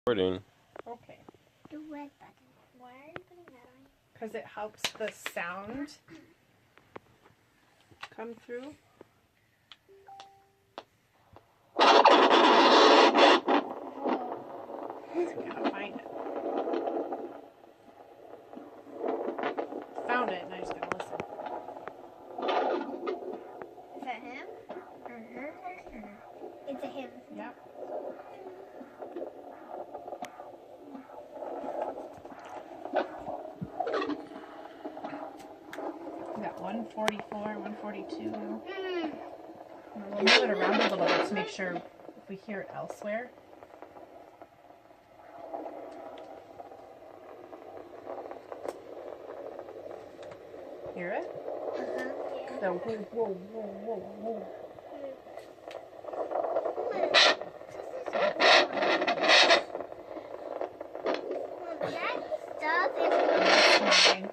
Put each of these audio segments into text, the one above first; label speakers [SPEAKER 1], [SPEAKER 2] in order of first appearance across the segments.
[SPEAKER 1] Recording.
[SPEAKER 2] Okay.
[SPEAKER 3] The red button. Why are you putting that on?
[SPEAKER 2] Because it helps the sound come through. Gotta find it. Found it, and I just gotta listen.
[SPEAKER 3] Is that him? It's a him.
[SPEAKER 2] Yep. We got 144, 142. We'll move it around a little bit to make sure if we hear it elsewhere. Hear it?
[SPEAKER 3] Yeah.
[SPEAKER 2] The whoa, whoa, whoa, whoa, whoa.
[SPEAKER 3] That stuff is
[SPEAKER 2] That's mine.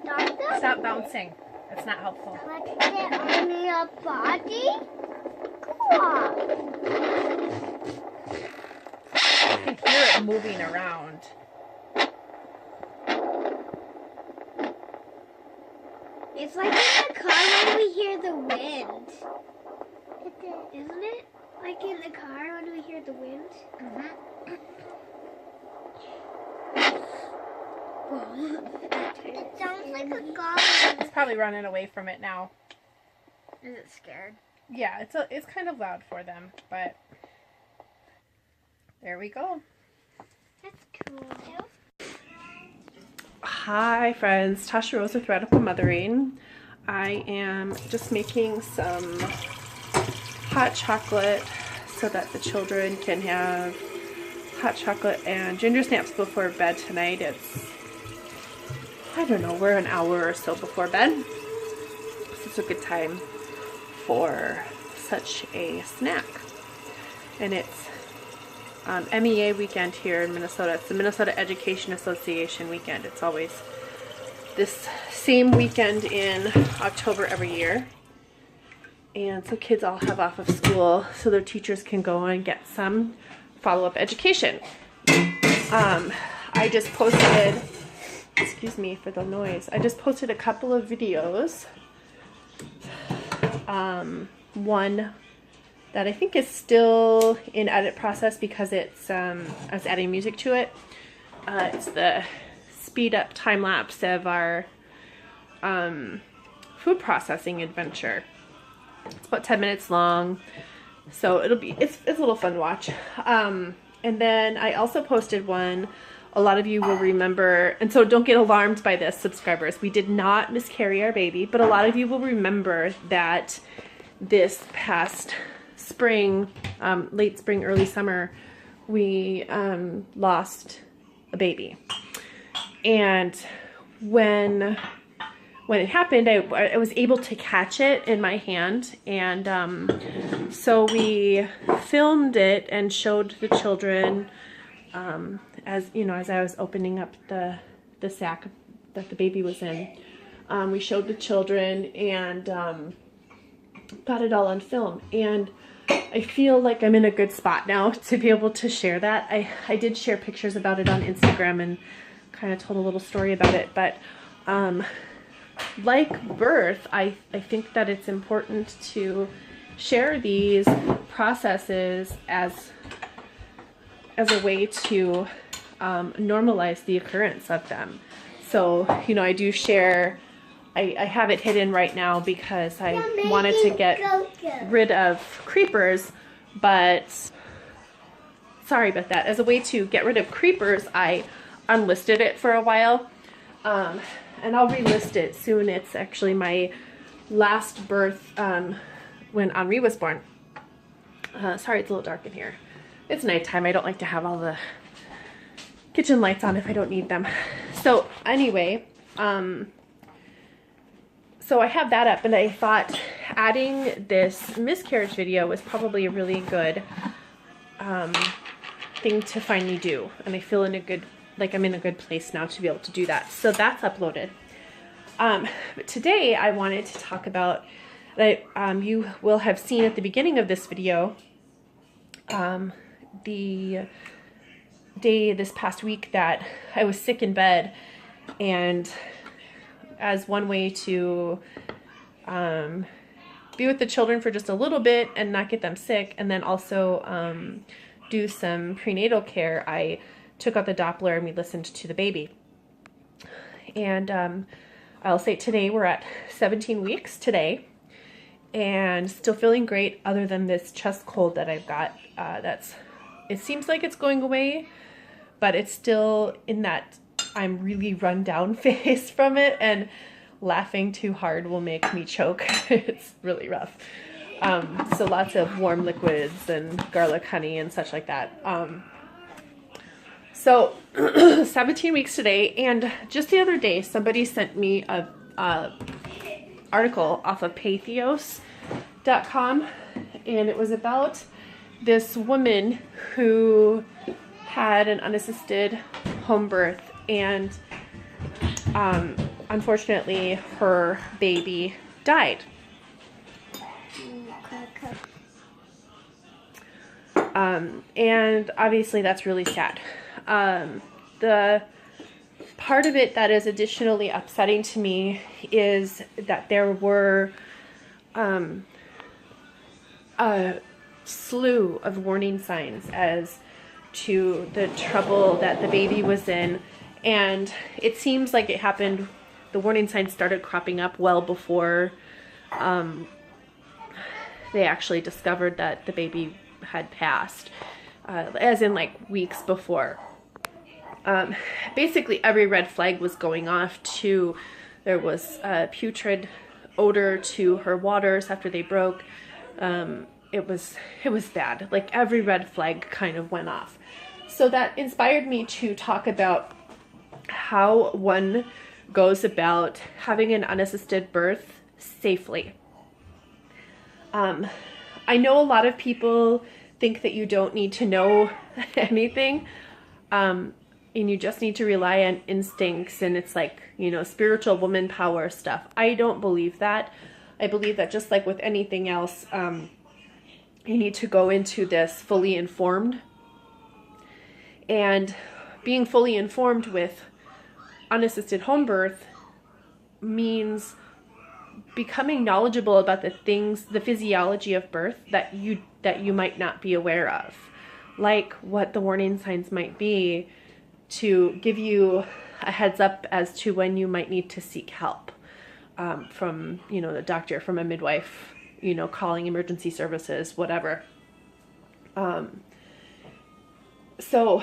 [SPEAKER 3] doctor.
[SPEAKER 2] Stop bouncing. That's not helpful.
[SPEAKER 3] Like it on your body. Cool.
[SPEAKER 2] You can hear it moving around.
[SPEAKER 3] It's like in the car when we hear the wind. Isn't it? Like in the car when we hear the wind? It sounds like a goblin.
[SPEAKER 2] It's probably running away from it now.
[SPEAKER 3] Is it scared?
[SPEAKER 2] Yeah, it's kind of loud for them, but there we go.
[SPEAKER 3] That's cool.
[SPEAKER 2] Hi friends, Tasha Rose with Radical Mothering. I am just making some hot chocolate so that the children can have hot chocolate and ginger snaps before bed tonight. It's, I don't know, we're an hour or so before bed. So it's a good time for such a snack. And it's MEA weekend here in Minnesota. It's the Minnesota Education Association weekend. It's always this same weekend in October every year. And so kids all have off of school so their teachers can go and get some follow-up education. I just posted, excuse me for the noise, I just posted a couple of videos. One that I think is still in edit process because it's I was adding music to it. It's the speed up time lapse of our food processing adventure. It's about 10 minutes long, so it's a little fun to watch. And then I also posted one. A lot of you will remember, and so don't get alarmed by this, subscribers. We did not miscarry our baby, but a lot of you will remember that this past spring, late spring, early summer, we lost a baby. And when it happened, I was able to catch it in my hand, and so we filmed it and showed the children as you know, as I was opening up the sack that the baby was in. We showed the children and got it all on film, and I feel like I'm in a good spot now to be able to share that. I did share pictures about it on Instagram and kind of told a little story about it, but like birth, I think that it's important to share these processes as a way to normalize the occurrence of them. So, you know, I do share, I have it hidden right now because I wanted to get rid of creepers, but sorry about that. As a way to get rid of creepers, I unlisted it for a while, and I'll relist it soon. It's actually my last birth when Henri was born. Sorry, it's a little dark in here. It's nighttime. I don't like to have all the kitchen lights on if I don't need them. So anyway, so I have that up, and I thought adding this miscarriage video was probably a really good thing to finally do. And I feel in a good, like I'm in a good place now to be able to do that. So that's uploaded. But today I wanted to talk about But you will have seen at the beginning of this video the day this past week that I was sick in bed, and as one way to be with the children for just a little bit and not get them sick, and then also do some prenatal care, I took out the Doppler and we listened to the baby. And I'll say today we're at 17 weeks today, and still feeling great other than this chest cold that I've got. It seems like it's going away, but it's still in that I'm really run down phase from it, and laughing too hard will make me choke. It's really rough. So lots of warm liquids and garlic honey and such like that. So 17 weeks today, and just the other day somebody sent me a article off of pathos.com, and it was about this woman who had an unassisted home birth, and unfortunately her baby died. And obviously that's really sad. The part of it that is additionally upsetting to me is that there were a slew of warning signs as to the trouble that the baby was in, and it seems like it happened, the warning signs started cropping up well before they actually discovered that the baby had passed, as in like weeks before. Basically every red flag was going off too. There was a putrid odor to her waters after they broke. It was bad. Like every red flag kind of went off. So that inspired me to talk about how one goes about having an unassisted birth safely. I know a lot of people think that you don't need to know anything, and you just need to rely on instincts, and it's like, you know, spiritual woman power stuff. I don't believe that. I believe that just like with anything else, you need to go into this fully informed, and being fully informed with unassisted home birth means becoming knowledgeable about the things, the physiology of birth that you might not be aware of, like what the warning signs might be, to give you a heads up as to when you might need to seek help from, you know, the doctor, from a midwife, you know, calling emergency services, whatever. So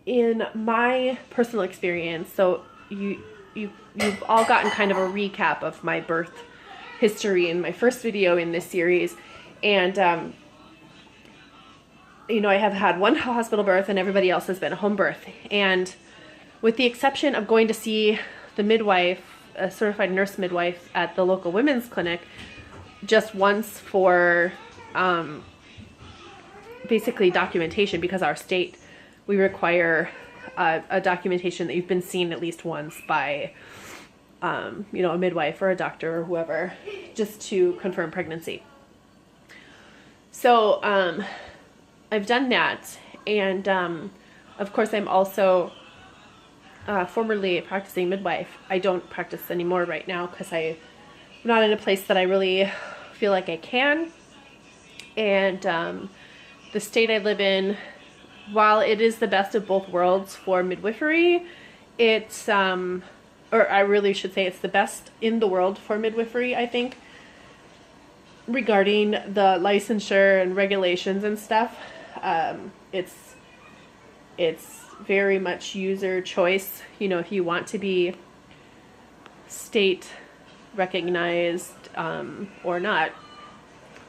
[SPEAKER 2] in my personal experience, so you've all gotten kind of a recap of my birth history in my first video in this series, and you know, I have had one hospital birth and everybody else has been a home birth, and with the exception of going to see the midwife, a certified nurse midwife at the local women's clinic just once for basically documentation, because our state, we require a documentation that you've been seen at least once by you know, a midwife or a doctor or whoever, just to confirm pregnancy. So I've done that, and of course I'm also formerly a practicing midwife. I don't practice anymore right now because I'm not in a place that I really feel like I can, and the state I live in, while it is the best of both worlds for midwifery, it's or I really should say it's the best in the world for midwifery, I think, regarding the licensure and regulations and stuff. It's very much user choice. You know, if you want to be state recognized or not.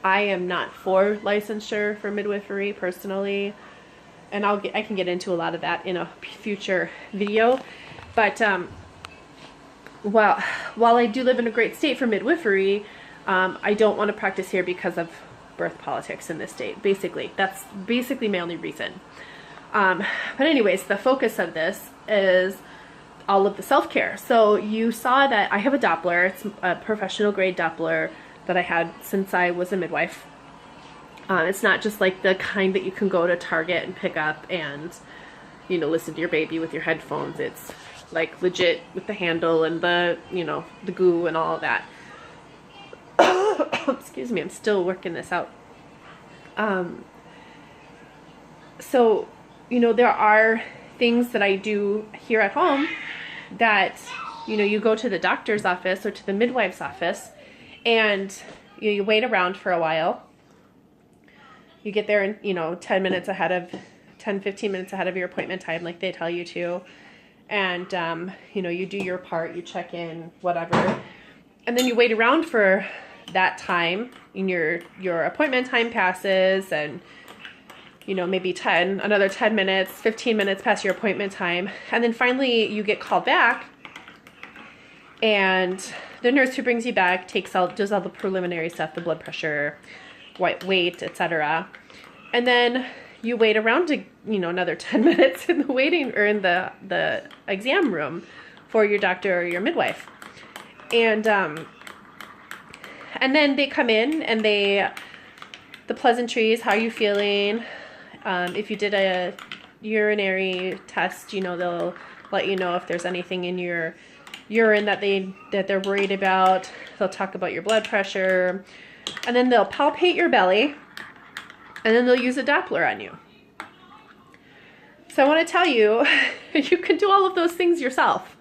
[SPEAKER 2] I am not for licensure for midwifery personally, and I can get into a lot of that in a future video. But while I do live in a great state for midwifery, I don't want to practice here because of birth politics in this state. Basically, that's basically my only reason. But anyways, the focus of this is all of the self-care. So you saw that I have a Doppler. It's a professional grade Doppler that I had since I was a midwife. It's not just like the kind that you can go to Target and pick up and, you know, listen to your baby with your headphones. It's like legit with the handle and the, you know, the goo and all of that. Excuse me, I'm still working this out. So, you know, there are things that I do here at home that, you know, you go to the doctor's office or to the midwife's office and you wait around for a while. You get there in, you know, 10, 15 minutes ahead of your appointment time, like they tell you to. And, you know, you do your part, you check in, whatever. And then you wait around for that time, and your appointment time passes, and, you know, maybe another 10 minutes, 15 minutes past your appointment time. And then finally you get called back, and the nurse who brings you back does all the preliminary stuff, the blood pressure, weight, etc. And then you wait around to, you know, another 10 minutes in the waiting or in the exam room for your doctor or your midwife. And then they come in and the pleasantries, how are you feeling? If you did a urinary test, you know, they'll let you know if there's anything in your urine that they're worried about. They'll talk about your blood pressure, and then they'll palpate your belly, and then they'll use a Doppler on you. So I want to tell you, you can do all of those things yourself.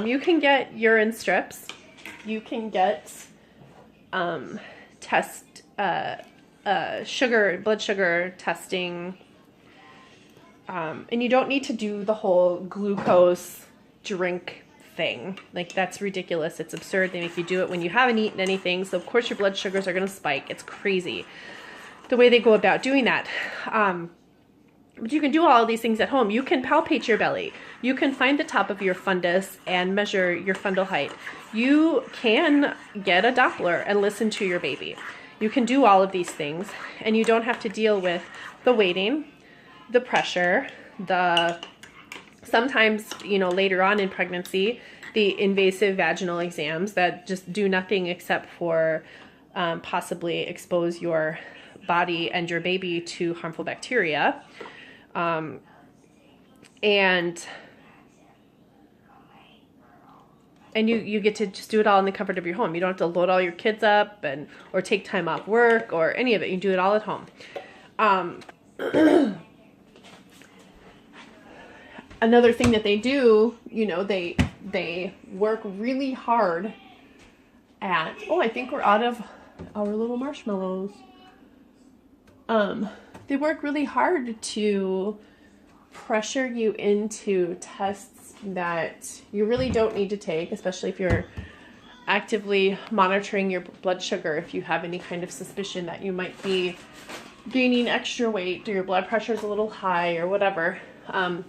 [SPEAKER 2] You can get urine strips. You can get blood sugar testing, and you don't need to do the whole glucose drink thing. Like, that's ridiculous. It's absurd. They make you do it when you haven't eaten anything, so of course your blood sugars are going to spike. It's crazy the way they go about doing that. But you can do all of these things at home. You can palpate your belly. You can find the top of your fundus and measure your fundal height. You can get a Doppler and listen to your baby. You can do all of these things, and you don't have to deal with the waiting, the pressure, sometimes, you know, later on in pregnancy, the invasive vaginal exams that just do nothing except for possibly expose your body and your baby to harmful bacteria. And you get to just do it all in the comfort of your home. You don't have to load all your kids up or take time off work or any of it. You do it all at home. Another thing that they do, you know, they work really hard at, I think we're out of our little marshmallows. They work really hard to pressure you into tests that you really don't need to take, especially if you're actively monitoring your blood sugar. If you have any kind of suspicion that you might be gaining extra weight or your blood pressure is a little high or whatever,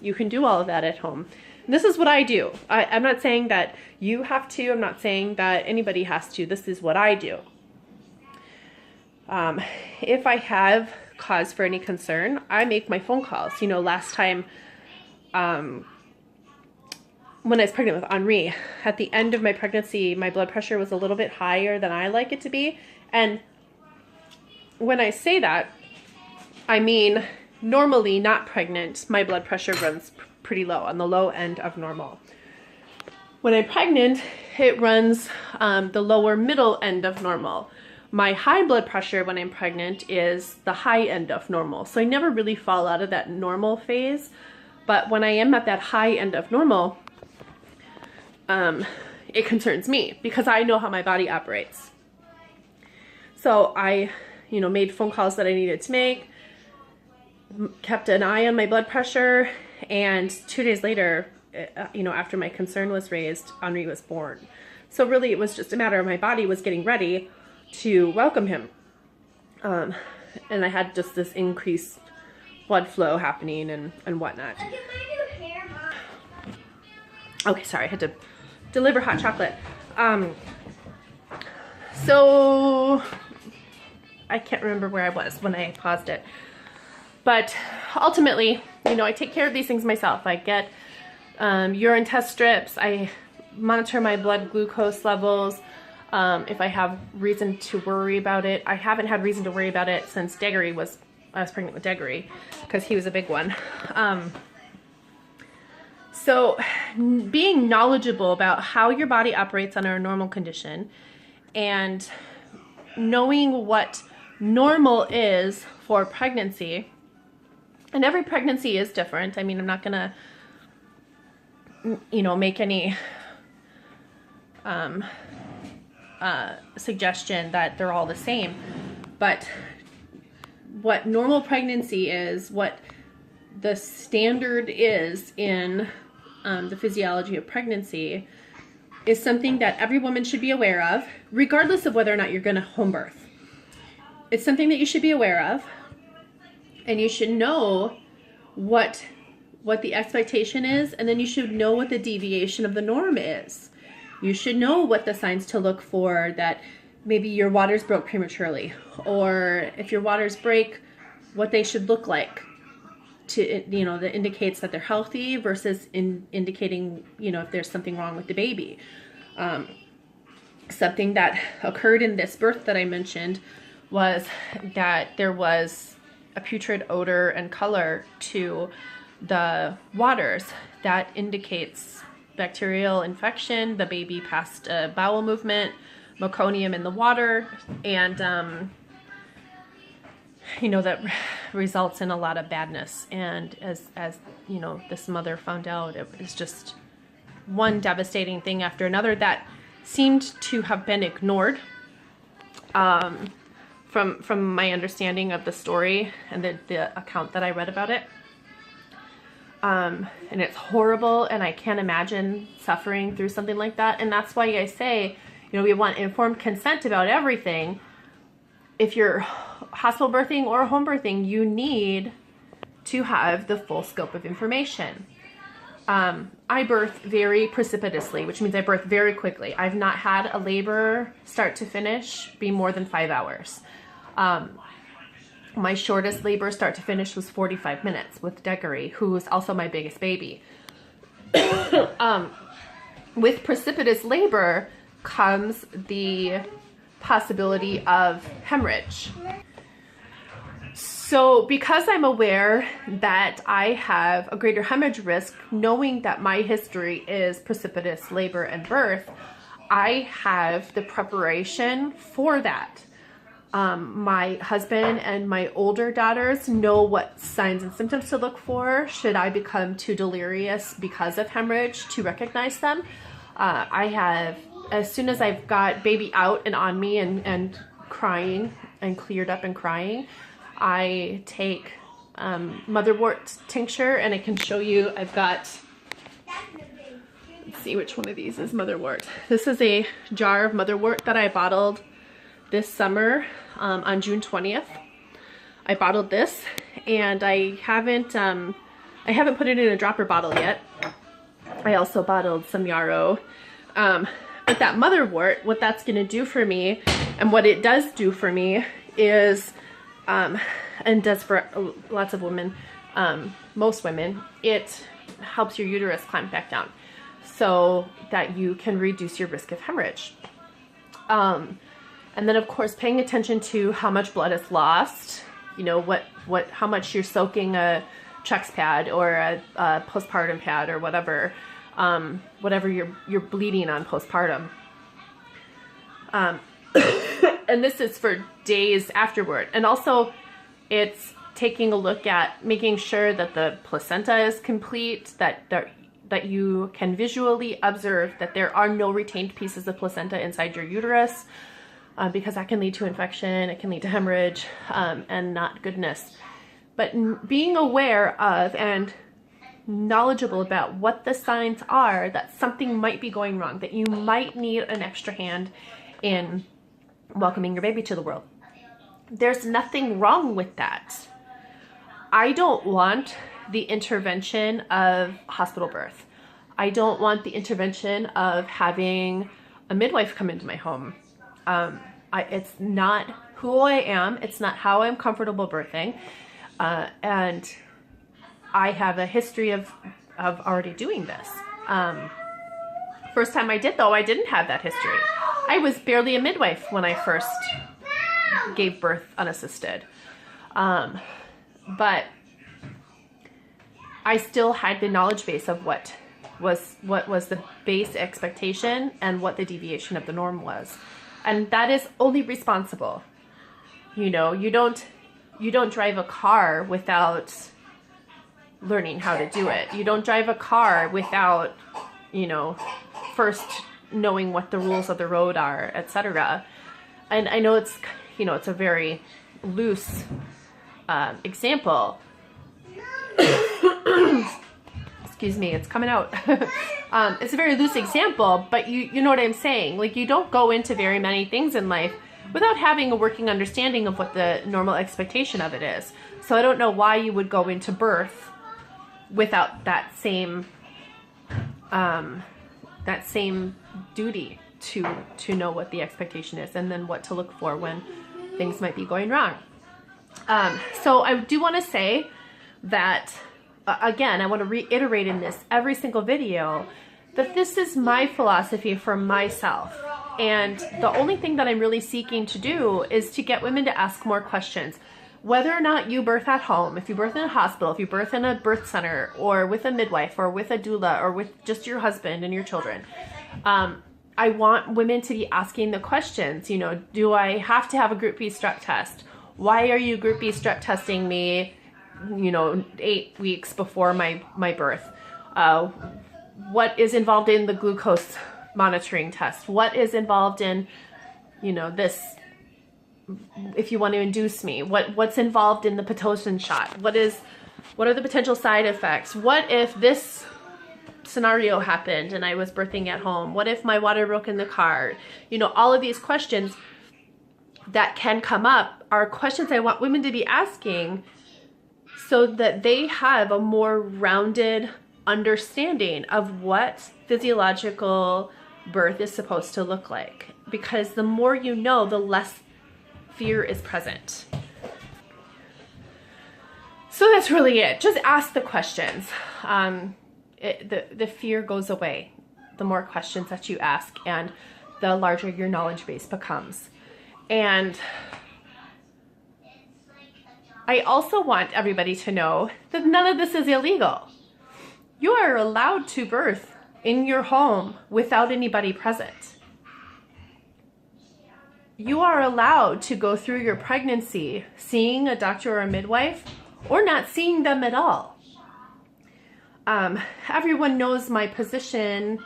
[SPEAKER 2] you can do all of that at home. And this is what I do. I'm not saying that you have to. I'm not saying that anybody has to. This is what I do. If I have cause for any concern, I make my phone calls. You know, last time when I was pregnant with Henri, at the end of my pregnancy, my blood pressure was a little bit higher than I like it to be. And when I say that, I mean normally not pregnant, my blood pressure runs pretty low, on the low end of normal. When I'm pregnant, it runs the lower middle end of normal. My high blood pressure when I'm pregnant is the high end of normal. So I never really fall out of that normal phase. But when I am at that high end of normal, it concerns me because I know how my body operates. So I, you know, made phone calls that I needed to make, kept an eye on my blood pressure, and 2 days later, you know, after my concern was raised, Henri was born. So really it was just a matter of my body was getting ready to welcome him. And I had just this increased blood flow happening and whatnot.
[SPEAKER 3] Look at my new hair, Mom.
[SPEAKER 2] Okay, sorry, I had to deliver hot chocolate. So I can't remember where I was when I paused it. But ultimately, you know, I take care of these things myself. I get urine test strips. I monitor my blood glucose levels. if I have reason to worry about it. I haven't had reason to worry about it since I was pregnant with Deggery, because he was a big one. So being knowledgeable about how your body operates under a normal condition and knowing what normal is for pregnancy, and every pregnancy is different. I mean, I'm not gonna, make any suggestion that they're all the same, but what normal pregnancy is, what the standard is in the physiology of pregnancy, is something that every woman should be aware of, regardless of whether or not you're going to home birth. It's something that you should be aware of, and you should know what the expectation is, and then you should know what the deviation of the norm is. You should know what the signs to look for, that maybe your waters broke prematurely, or if your waters break, what they should look like, to, that indicates that they're healthy versus indicating, if there's something wrong with the baby. Something that occurred in this birth that I mentioned was that there was a putrid odor and color to the waters that indicates bacterial infection. The baby passed a bowel movement, meconium in the water, and that results in a lot of badness. And as this mother found out, it was just one devastating thing after another that seemed to have been ignored, from my understanding of the story and the account that I read about it. And it's horrible, and I can't imagine suffering through something like that. And that's why I say, we want informed consent about everything. If you're hospital birthing or home birthing, you need to have the full scope of information. I birth very precipitously, which means I birth very quickly. I've not had a labor start to finish be more than 5 hours. My shortest labor start to finish was 45 minutes with Deggery, who is also my biggest baby. With precipitous labor comes the possibility of hemorrhage. So because I'm aware that I have a greater hemorrhage risk, knowing that my history is precipitous labor and birth, I have the preparation for that. My husband and my older daughters know what signs and symptoms to look for should I become too delirious because of hemorrhage to recognize them. I have, as soon as I've got baby out and on me and crying and cleared up and crying, I take motherwort tincture, and I can show you, I've got, let's see which one of these is motherwort. This is a jar of motherwort that I bottled this summer on June 20th. I bottled this, and I haven't put it in a dropper bottle yet. I also bottled some yarrow. But that motherwort, what that's going to do for me, and what it does do for me is, and does for lots of women, most women, it helps your uterus climb back down so that you can reduce your risk of hemorrhage. And then of course paying attention to how much blood is lost, how much you're soaking a Trex pad or a postpartum pad or whatever, whatever you're bleeding on postpartum. And this is for days afterward. And also it's taking a look at making sure that the placenta is complete, that you can visually observe that there are no retained pieces of placenta inside your uterus, because that can lead to infection, it can lead to hemorrhage, and not goodness. But being aware of and knowledgeable about what the signs are that something might be going wrong, that you might need an extra hand in welcoming your baby to the world. There's nothing wrong with that. I don't want the intervention of hospital birth. I don't want the intervention of having a midwife come into my home. It's not who I am. It's not how I'm comfortable birthing. And I have a history of already doing this. First time I did, though, I didn't have that history. I was barely a midwife when I first gave birth unassisted. But I still had the knowledge base of what was the base expectation and what the deviation of the norm was. And that is only responsible. You know, you don't drive a car without learning how to do it. You don't drive a car without, you know, first knowing what the rules of the road are, etc. And I know it's, you know, it's a very loose example. Excuse me, it's coming out. It's a very loose example, but you know what I'm saying. Like, you don't go into very many things in life without having a working understanding of what the normal expectation of it is. So I don't know why you would go into birth without that same duty to know what the expectation is and then what to look for when things might be going wrong. So I do want to say that, again, I want to reiterate in this every single video that this is my philosophy for myself. And the only thing that I'm really seeking to do is to get women to ask more questions. Whether or not you birth at home, if you birth in a hospital, if you birth in a birth center, or with a midwife, or with a doula, or with just your husband and your children, I want women to be asking the questions. You know, do I have to have a Group B strep test? Why are you Group B strep testing me, you know, 8 weeks before my birth? What is involved in the glucose monitoring test? What is involved in, you know, this, if you want to induce me? What's involved in the Pitocin shot? What are the potential side effects? What if this scenario happened and I was birthing at home? What if my water broke in the car? You know, all of these questions that can come up are questions I want women to be asking so that they have a more rounded understanding of what physiological birth is supposed to look like. Because the more you know, the less fear is present. So that's really it. Just ask the questions. The fear goes away the more questions that you ask, and the larger your knowledge base becomes. And I also want everybody to know that none of this is illegal. You are allowed to birth in your home without anybody present. You are allowed to go through your pregnancy seeing a doctor or a midwife, or not seeing them at all. Everyone knows my position,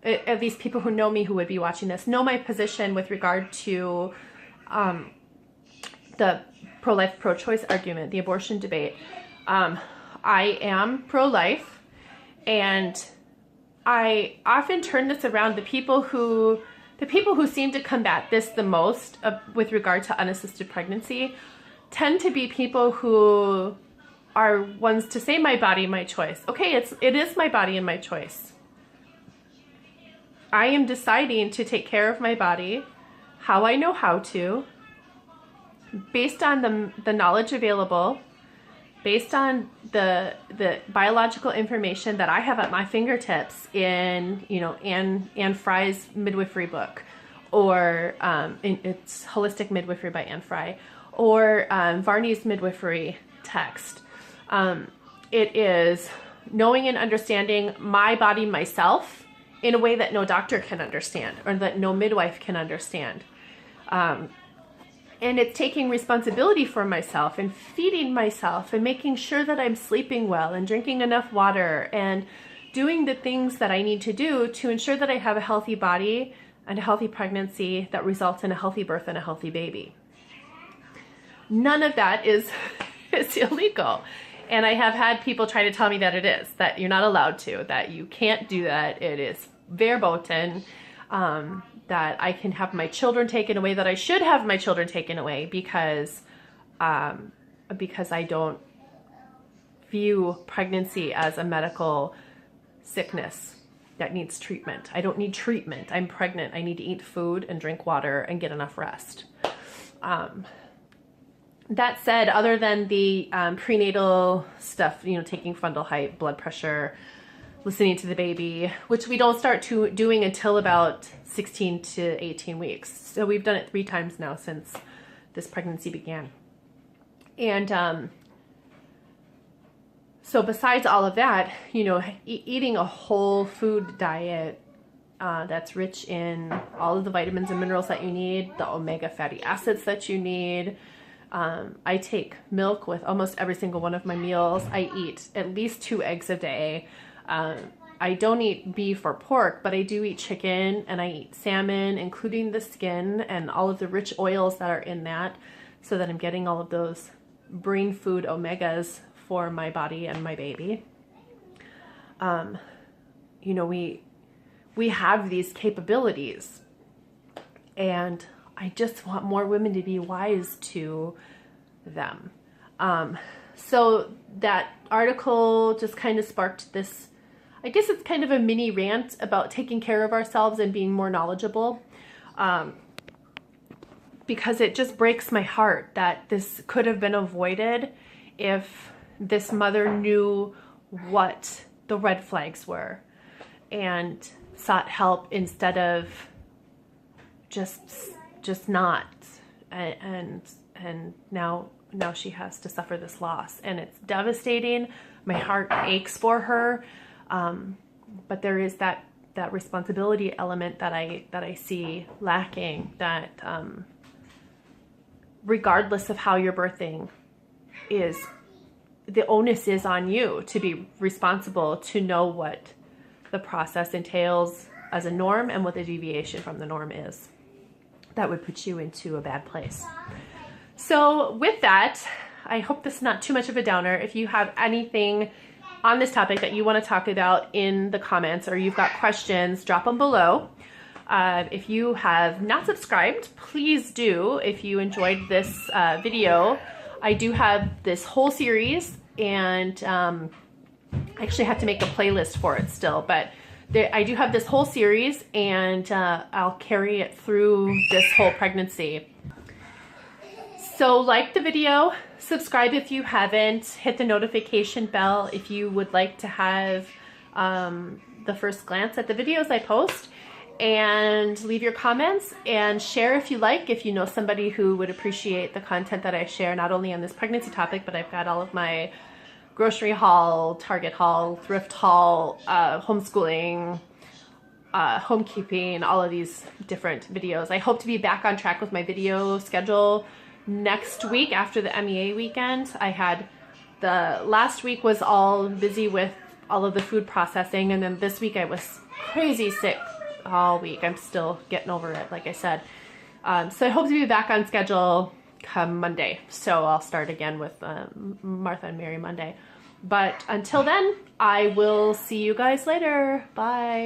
[SPEAKER 2] at least people who know me who would be watching this, know my position with regard to the pro-life, pro-choice argument, the abortion debate. I am pro-life, and I often turn this around. The people who seem to combat this the most with regard to unassisted pregnancy tend to be people who are ones to say, my body, my choice. Okay, it is my body and my choice. I am deciding to take care of my body how I know how to, based on the knowledge available, based on the biological information that I have at my fingertips in, you know, Anne Fry's midwifery book, or it's Holistic Midwifery by Anne Fry, or Varney's midwifery text. It is knowing and understanding my body myself in a way that no doctor can understand, or that no midwife can understand. And it's taking responsibility for myself and feeding myself and making sure that I'm sleeping well and drinking enough water and doing the things that I need to do to ensure that I have a healthy body and a healthy pregnancy that results in a healthy birth and a healthy baby. None of that is illegal. And I have had people try to tell me that it is, that you're not allowed to, that you can't do that. It is verboten, that I can have my children taken away, that I should have my children taken away because I don't view pregnancy as a medical sickness that needs treatment. I don't need treatment. I'm pregnant. I need to eat food and drink water and get enough rest. That said, other than the prenatal stuff, you know, taking fundal height, blood pressure, listening to the baby, which we don't start doing until about 16 to 18 weeks. So we've done it 3 times now since this pregnancy began. And so besides all of that, you know, eating a whole food diet that's rich in all of the vitamins and minerals that you need, the omega fatty acids that you need. I take milk with almost every single one of my meals. I eat at least 2 eggs a day. I don't eat beef or pork, but I do eat chicken, and I eat salmon, including the skin and all of the rich oils that are in that, so that I'm getting all of those brain food omegas for my body and my baby. You know, we have these capabilities, and I just want more women to be wise to them. So that article just kind of sparked this, I guess it's kind of a mini rant about taking care of ourselves and being more knowledgeable, because it just breaks my heart that this could have been avoided if this mother knew what the red flags were and sought help instead of just not. And now she has to suffer this loss, and it's devastating. My heart aches for her. But there is that responsibility element that I see lacking, that regardless of how you're birthing, is the onus is on you to be responsible, to know what the process entails as a norm and what the deviation from the norm is. That would put you into a bad place. So with that, I hope this is not too much of a downer. If you have anything on this topic that you want to talk about in the comments, or you've got questions, drop them below. If you have not subscribed, please do. If you enjoyed this video, I do have this whole series, and I actually have to make a playlist for it still, but I do have this whole series, and I'll carry it through this whole pregnancy. So like the video, subscribe if you haven't, hit the notification bell if you would like to have the first glance at the videos I post, and leave your comments and share if you like, if you know somebody who would appreciate the content that I share, not only on this pregnancy topic, but I've got all of my grocery haul, Target haul, thrift haul, homeschooling, homekeeping, all of these different videos. I hope to be back on track with my video schedule next week after the MEA weekend. I had the last week was all busy with all of the food processing, and then this week I was crazy sick all week. I'm still getting over it, like I said. So I hope to be back on schedule come Monday. So I'll start again with Martha and Mary Monday. But until then, I will see you guys later. Bye.